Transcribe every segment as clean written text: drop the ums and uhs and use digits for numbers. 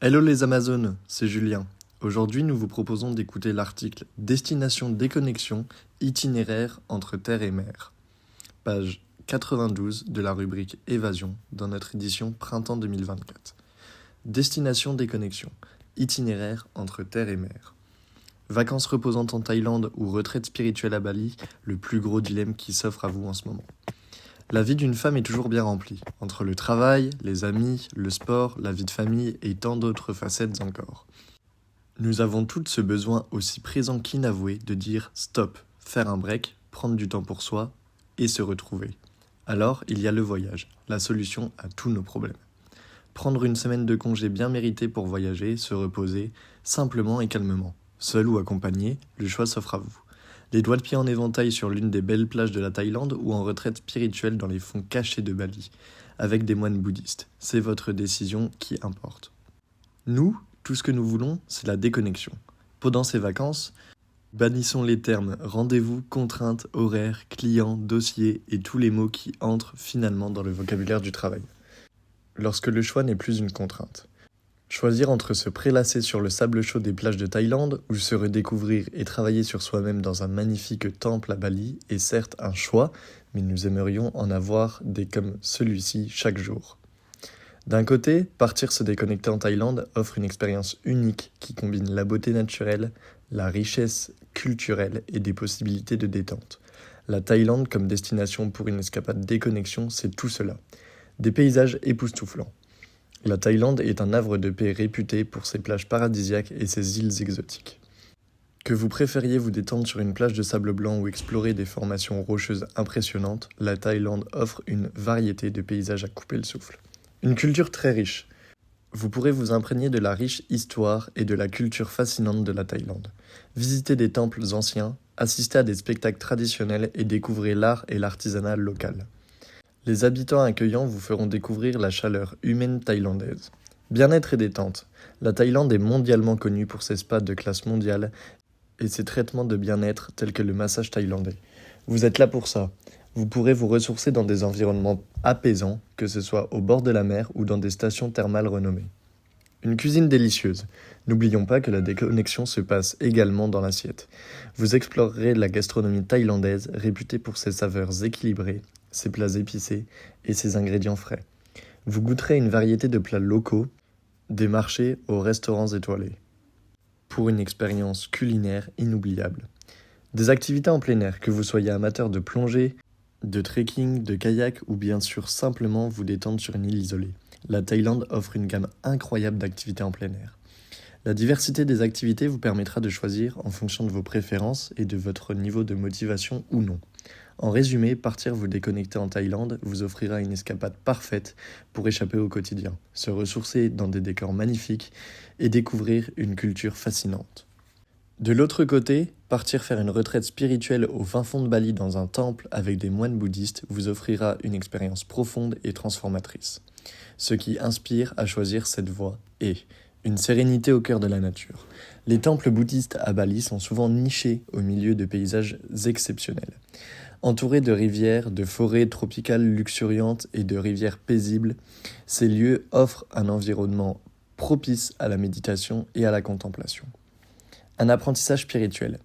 Hello les Amazones, c'est Julien. Aujourd'hui, nous vous proposons d'écouter l'article Destination déconnexion, itinéraire entre terre et mer. Page 92 de la rubrique Évasion dans notre édition Printemps 2024. Destination déconnexion, itinéraire entre terre et mer. Vacances reposantes en Thaïlande ou retraite spirituelle à Bali, le plus gros dilemme qui s'offre à vous en ce moment. La vie d'une femme est toujours bien remplie, entre le travail, les amis, le sport, la vie de famille et tant d'autres facettes encore. Nous avons toutes ce besoin aussi présent qu'inavoué de dire stop, faire un break, prendre du temps pour soi et se retrouver. Alors, il y a le voyage, la solution à tous nos problèmes. Prendre une semaine de congé bien méritée pour voyager, se reposer, simplement et calmement. Seul ou accompagné, le choix s'offre à vous. Les doigts de pied en éventail sur l'une des belles plages de la Thaïlande ou en retraite spirituelle dans les fonds cachés de Bali, avec des moines bouddhistes. C'est votre décision qui importe. Nous, tout ce que nous voulons, c'est la déconnexion. Pendant ces vacances, bannissons les termes rendez-vous, contraintes, horaires, clients, dossiers et tous les mots qui entrent finalement dans le vocabulaire du travail. Lorsque le choix n'est plus une contrainte. Choisir entre se prélasser sur le sable chaud des plages de Thaïlande ou se redécouvrir et travailler sur soi-même dans un magnifique temple à Bali est certes un choix, mais nous aimerions en avoir des comme celui-ci chaque jour. D'un côté, partir se déconnecter en Thaïlande offre une expérience unique qui combine la beauté naturelle, la richesse culturelle et des possibilités de détente. La Thaïlande comme destination pour une escapade déconnexion, c'est tout cela. Des paysages époustouflants. La Thaïlande est un havre de paix réputé pour ses plages paradisiaques et ses îles exotiques. Que vous préfériez vous détendre sur une plage de sable blanc ou explorer des formations rocheuses impressionnantes, la Thaïlande offre une variété de paysages à couper le souffle. Une culture très riche. Vous pourrez vous imprégner de la riche histoire et de la culture fascinante de la Thaïlande. Visiter des temples anciens, assister à des spectacles traditionnels et découvrir l'art et l'artisanat local. Les habitants accueillants vous feront découvrir la chaleur humaine thaïlandaise. Bien-être et détente. La Thaïlande est mondialement connue pour ses spas de classe mondiale et ses traitements de bien-être tels que le massage thaïlandais. Vous êtes là pour ça. Vous pourrez vous ressourcer dans des environnements apaisants, que ce soit au bord de la mer ou dans des stations thermales renommées. Une cuisine délicieuse. N'oublions pas que la déconnexion se passe également dans l'assiette. Vous explorerez la gastronomie thaïlandaise réputée pour ses saveurs équilibrées, ses plats épicés et ses ingrédients frais. Vous goûterez une variété de plats locaux, des marchés aux restaurants étoilés, pour une expérience culinaire inoubliable. Des activités en plein air, que vous soyez amateur de plongée, de trekking, de kayak ou bien sûr simplement vous détendre sur une île isolée. La Thaïlande offre une gamme incroyable d'activités en plein air. La diversité des activités vous permettra de choisir en fonction de vos préférences et de votre niveau de motivation ou non. En résumé, partir vous déconnecter en Thaïlande vous offrira une escapade parfaite pour échapper au quotidien, se ressourcer dans des décors magnifiques et découvrir une culture fascinante. De l'autre côté, partir faire une retraite spirituelle au fin fond de Bali dans un temple avec des moines bouddhistes vous offrira une expérience profonde et transformatrice. Ce qui inspire à choisir cette voie est une sérénité au cœur de la nature. Les temples bouddhistes à Bali sont souvent nichés au milieu de paysages exceptionnels. Entourés de rivières, de forêts tropicales luxuriantes et de rivières paisibles, ces lieux offrent un environnement propice à la méditation et à la contemplation. Un apprentissage spirituel.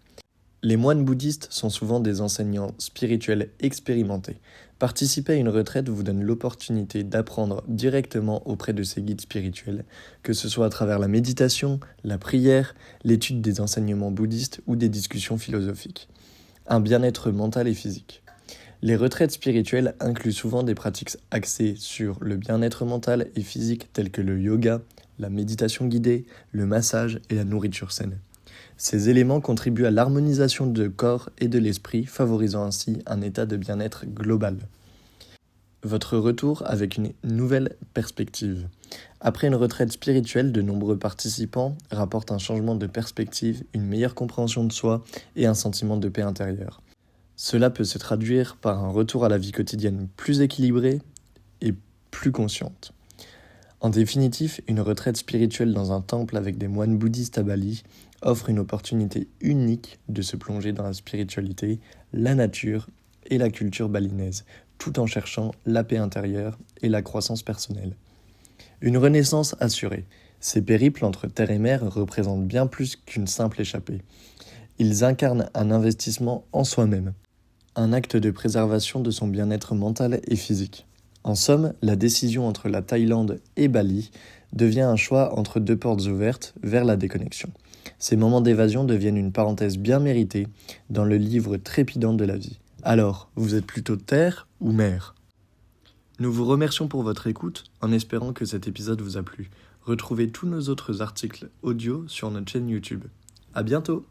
Les moines bouddhistes sont souvent des enseignants spirituels expérimentés. Participer à une retraite vous donne l'opportunité d'apprendre directement auprès de ces guides spirituels, que ce soit à travers la méditation, la prière, l'étude des enseignements bouddhistes ou des discussions philosophiques. Un bien-être mental et physique. Les retraites spirituelles incluent souvent des pratiques axées sur le bien-être mental et physique telles que le yoga, la méditation guidée, le massage et la nourriture saine. Ces éléments contribuent à l'harmonisation du corps et de l'esprit, favorisant ainsi un état de bien-être global. Votre retour avec une nouvelle perspective. Après une retraite spirituelle, de nombreux participants rapportent un changement de perspective, une meilleure compréhension de soi et un sentiment de paix intérieure. Cela peut se traduire par un retour à la vie quotidienne plus équilibrée et plus consciente. En définitive, une retraite spirituelle dans un temple avec des moines bouddhistes à Bali offre une opportunité unique de se plonger dans la spiritualité, la nature et la culture balinaise, tout en cherchant la paix intérieure et la croissance personnelle. Une renaissance assurée. Ces périples entre terre et mer représentent bien plus qu'une simple échappée. Ils incarnent un investissement en soi-même, un acte de préservation de son bien-être mental et physique. En somme, la décision entre la Thaïlande et Bali devient un choix entre deux portes ouvertes vers la déconnexion. Ces moments d'évasion deviennent une parenthèse bien méritée dans le livre trépidant de la vie. Alors, vous êtes plutôt terre ou mer ? Nous vous remercions pour votre écoute en espérant que cet épisode vous a plu. Retrouvez tous nos autres articles audio sur notre chaîne YouTube. À bientôt!